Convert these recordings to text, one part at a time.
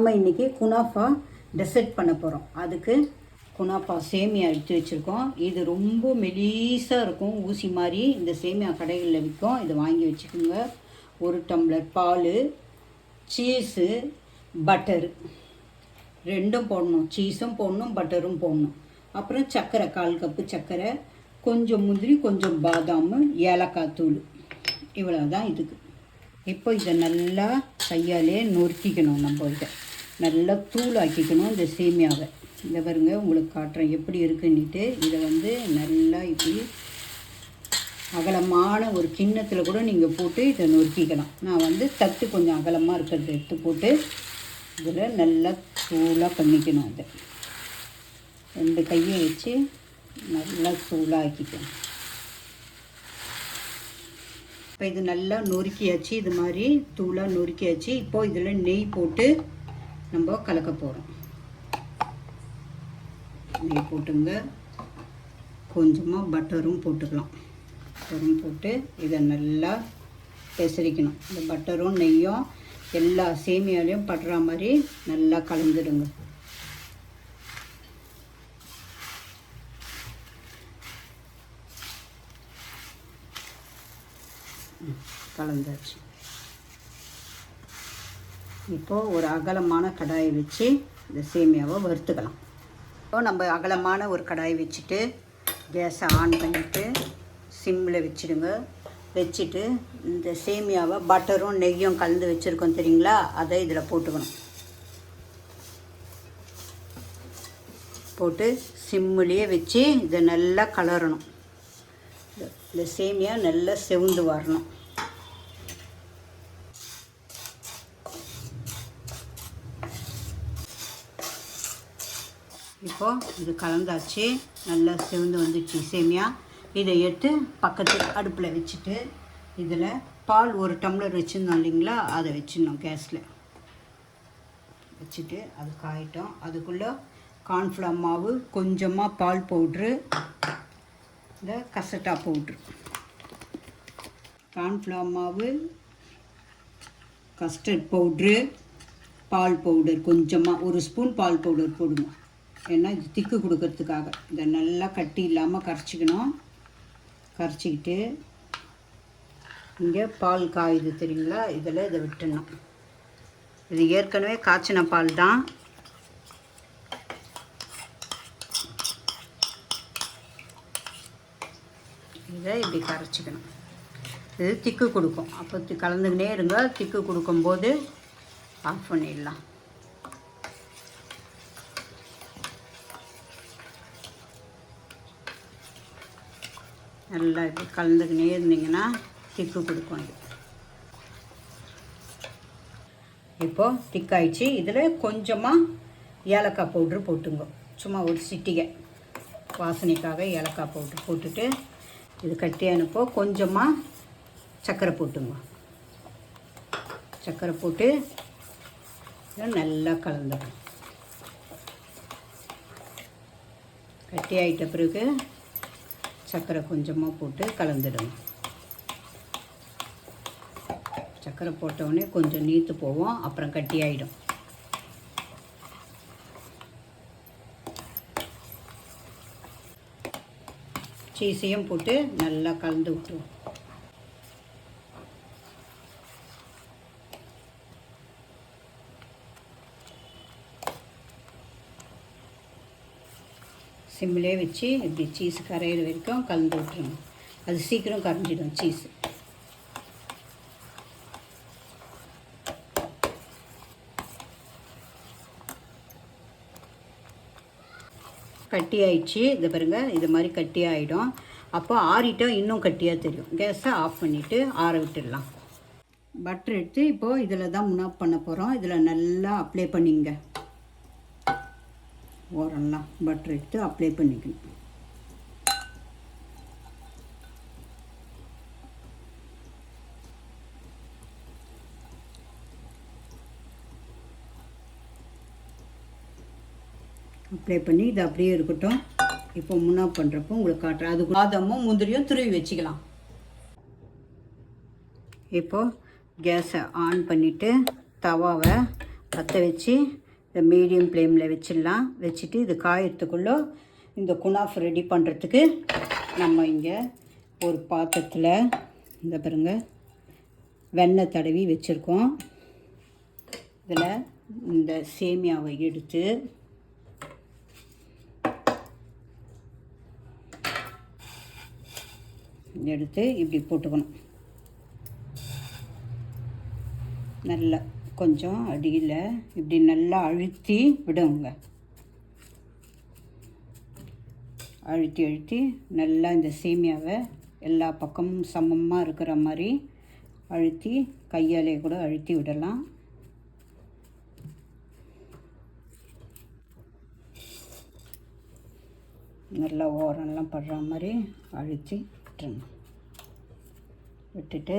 நம்ம இன்றைக்கி kunafa dessert பண்ண போகிறோம். அதுக்கு குனாஃபா சேமியா எடுத்து வச்சுருக்கோம். இது ரொம்ப மெலிசாக இருக்கும், ஊசி மாதிரி. இந்த சேமியா கடைகளில் விற்கும், இதை வாங்கி வச்சுக்கோங்க. 1 டம்ளர் பால், சீஸு, பட்டரு ரெண்டும் போடணும். சீஸும் போடணும், பட்டரும் போடணும். அப்புறம் சர்க்கரை, 1/4 கப்பு சர்க்கரை, கொஞ்சம் முந்திரி, கொஞ்சம் பாதாம், ஏலக்காய் தூள். இவ்வளோ தான் இதுக்கு. இப்போ இதை நல்லா கையாலே நொறுக்கிக்கணும். நம்ம இதை நல்லா தூளாக்கிக்கணும் இந்த சேமியாவை. இதை பாருங்க, உங்களுக்கு காட்டுறேன் எப்படி இருக்குன்னுட்டு. இதை நல்லா இப்படி அகலமான ஒரு கிண்ணத்தில் கூட நீங்கள் போட்டு இதை நொறுக்கிக்கலாம். நான் தட்டு கொஞ்சம் அகலமாக இருக்கிறத எடுத்து போட்டு இதில் நல்லா தூளாக பண்ணிக்கணும். அதை 2 கையை வச்சு நல்லா தூளாக்கிக்கணும். இப்போ இது நல்லா நொறுக்கியாச்சு, இது மாதிரி தூளாக நொறுக்கியாச்சு. இப்போது இதில் நெய் போட்டு நம்ம கலக்க போகிறோம். நெய் போட்டுங்க, கொஞ்சமாக பட்டரும் போட்டுக்கலாம். பட்டரும் போட்டு இதை நல்லா பெசரிக்கணும். இந்த பட்டரும் நெய்யும் எல்லா சேமியாலையும் படுற மாதிரி நல்லா கலந்துடுங்க. கலந்தாச்சு. இப்போது ஒரு அகலமான கடாயை வச்சு இந்த சேமியாவை வறுத்துக்கலாம். இப்போ நம்ம அகலமான ஒரு கடாயை வச்சுட்டு கேஸை ஆன் பண்ணிவிட்டு சிம்மில் வச்சுடுங்க. வச்சுட்டு இந்த சேமியாவை பட்டரும் நெய்யும் கலந்து வச்சுருக்கோம் தெரியுங்களா, அதை இதில் போட்டுக்கணும். போட்டு சிம்மிலேயே வச்சு இதை நல்லா கலரணும். இந்த சேமியா நல்லா செவந்து வரணும். இப்போது இது கலந்தாச்சு, நல்லா செவந்து வந்துடுச்சு சேமியா. இதை எடுத்து பக்கத்து அடுப்பில் வச்சுட்டு இதில் பால் 1 டம்ளர் வச்சுருந்தோம் இல்லைங்களா, அதை வச்சிடணும். கேஸில் வச்சுட்டு அது காயிட்டோம். அதுக்குள்ளே கார்ன்ஃப்ளவர் மாவு, கொஞ்சமாக பால் பவுட்ரு, இந்த கசட்டா பவுட்ரு. கார்ன்ஃப்ளவர் மாவு, கஸ்டர்ட் பவுட்ரு, பால் பவுடர் கொஞ்சமாக 1 ஸ்பூன் பால் பவுடர் போடுங்க. ஏன்னா இது திக்கு கொடுக்கறதுக்காக. இதை நல்லா கட்டி இல்லாமல் கரைச்சிக்கணும். கரைச்சிக்கிட்டு இங்கே பால் காயுது தெரியுங்களா, இதில் இதை விட்டுடணும். இது ஏற்கனவே காய்ச்சின பால் தான். இதை இப்படி கரைச்சிக்கணும். இது திக்கு கொடுக்கும். அப்போ கலந்துக்கினே இருங்க. திக்கு கொடுக்கும்போது ஆஃப் பண்ணிடலாம். நல்லா இப்படி கலந்துக்கினே இருந்தீங்கன்னா திக்கு கொடுக்கும். இது இப்போது திக்காயிடுச்சு. இதில் கொஞ்சமாக ஏலக்காய் பவுட்ரு போட்டுங்க. சும்மா ஒரு சிட்டிகை வாசனைக்காக ஏலக்காய் பவுட்ரு போட்டுட்டு இது கட்டியானப்போ கொஞ்சமாக சர்க்கரை போட்டுங்க. சர்க்கரை போட்டு இதை நல்லா கலந்துக்கணும். கட்டி ஆகிட்ட பிறகு சர்க்கரை கொஞ்சமாக போட்டு கலந்துடுங்க. சர்க்கரை போட்டவுடனே கொஞ்சம் நீத்து போவோம், அப்புறம் கட்டி ஆகிடும். சீஸையும் போட்டு நல்லா கலந்து விட்டுருவோம். சிம்மிலே வச்சு இப்படி சீஸ் கரையிற வரைக்கும் கலந்து விட்டுருங்க. அது சீக்கிரம் கரைஞ்சிடும் சீஸ். கட்டி ஆயிடுச்சு. இதை பாருங்க, இது மாதிரி கட்டி ஆகிடும். அப்போ ஆறிட்டா இன்னும் கட்டியாக தெரியும். கேஸை ஆஃப் பண்ணிவிட்டு ஆற விட்டுடலாம். பட்டர் எடுத்து இப்போது இதில் தான் முன்னாப் பண்ண போகிறோம். இதில் நல்லா அப்ளை பண்ணிங்க. ஓரெல்லாம் பட்டர் எடுத்து அப்ளை பண்ணிக்கணும். அப்ளை பண்ணி இது அப்படியே இருக்கட்டும். இப்போ முன்னாப் பண்ணுறப்போ உங்களுக்கு காட்டுறேன். அது பாதாமும் முந்திரியும் துருவி வச்சுக்கலாம். இப்போது கேஸை ஆன் பண்ணிவிட்டு தவாவை பற்ற வச்சு இந்த மீடியம் ஃப்ளேமில் வச்சிடலாம். வச்சுட்டு இது காயத்துக்குள்ளே இந்த குனாஃப் ரெடி பண்ணுறதுக்கு நம்ம இங்கே ஒரு பாத்திரத்தில் இந்த பாருங்க வெண்ணெய் தடவி வச்சுருக்கோம். இதில் இந்த சேமியாவை எடுத்து இப்படி போட்டுக்கணும். நல்லா கொஞ்சம் அடியில் இப்படி நல்லா அழுத்தி விடுங்க. அழுத்தி நல்லா இந்த சேமியாவை எல்லா பக்கமும் சமமாக இருக்கிற மாதிரி அழுத்தி கையாலே கூட அழுத்தி விடலாம். நல்லா ஓரம்லாம் படுற மாதிரி அழுத்தி விட்டுறணும். விட்டுட்டு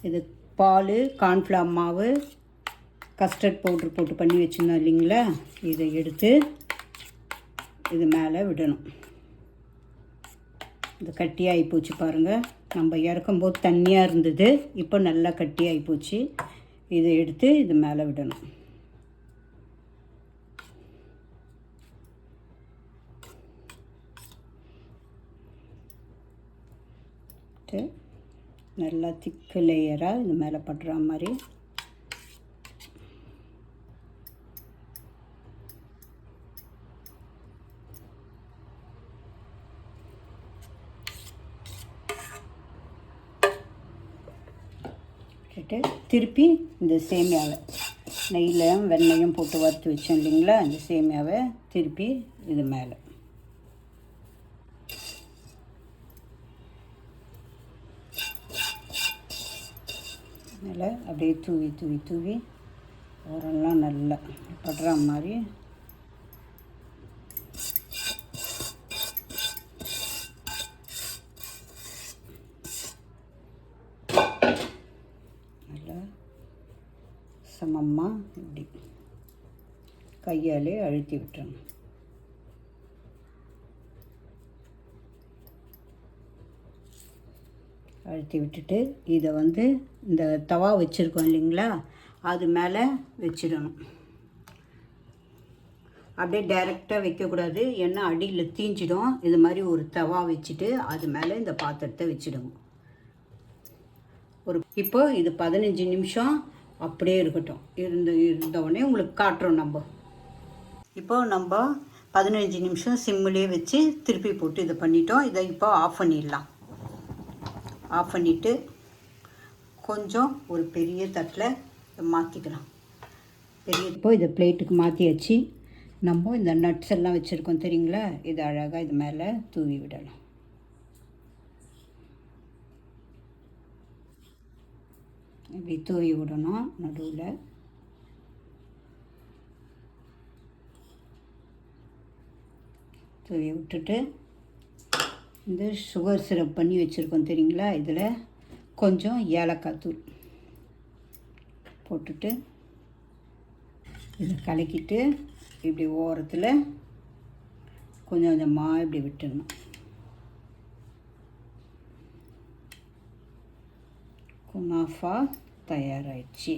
இது பால், கார்ன்ஃப்ளவர் மாவு, கஸ்டர்ட் பவுட்ரு போட்டு பண்ணி வச்சுருந்தோம் இல்லைங்களா, இதை எடுத்து இது மேலே விடணும். இது கட்டியாகி போச்சு பாருங்கள். நம்ம இறக்கும்போது தண்ணியாக இருந்தது, இப்போ நல்லா கட்டியாகி போச்சு. இதை எடுத்து இது மேலே விடணும். நல்லா திக்கு லேயராக இது மேலே படுற மாதிரி திருப்பி இந்த சேமியாவை நெய்யிலையும் வெண்ணெயும் போட்டு வறுத்து வச்சோம் இல்லைங்களா, இந்த சேமியாவை திருப்பி இது மேலே மேலே அப்படியே தூவி ஓரெல்லாம் நல்லா படுற மாதிரி நல்லா சமமாக இப்படி கையாலே அழுத்தி விட்டுறணும். அழுத்தி விட்டுட்டு இதை இந்த தவா வச்சுருக்கோம் இல்லைங்களா, அது மேலே வச்சிடணும். அப்படியே டைரெக்டாக வைக்கக்கூடாது, ஏன்னா அடியில் தீஞ்சிடும். இது மாதிரி ஒரு தவா வச்சுட்டு அது மேலே இந்த பாத்திரத்தை வச்சிடுவோம். இப்போ இது 15 நிமிஷம் அப்படியே இருக்கட்டும். இருந்தவுடனே உங்களுக்கு காட்டுறோம். நம்ம 15 நிமிஷம் சிம்மிலே வச்சு திருப்பி போட்டு இதை பண்ணிட்டோம். இதை இப்போ ஆஃப் பண்ணிடலாம். ஆஃப் பண்ணிவிட்டு கொஞ்சம் ஒரு பெரிய தட்டில் மாற்றிக்கலாம். இப்போ இதை பிளேட்டுக்கு மாற்றியாச்சு. நம்ம இந்த நட்ஸ் எல்லாம் வச்சுருக்கோம் தெரியுங்களா, இது அழகாக இது மேலே தூவி விடலாம். இப்படி தூவி விடணும். நடுவில் தூவி விட்டுட்டு இந்த சுகர் சிரப் பண்ணி வச்சுருக்கோம் தெரியுங்களா, இதில் கொஞ்சம் ஏலக்காய் தூள் போட்டுட்டு இதை கலக்கிட்டு இப்படி ஓரத்தில் கொஞ்சம் கொஞ்சமாக இப்படி விட்டுடணும். குனாஃபா தயாராகிடுச்சு.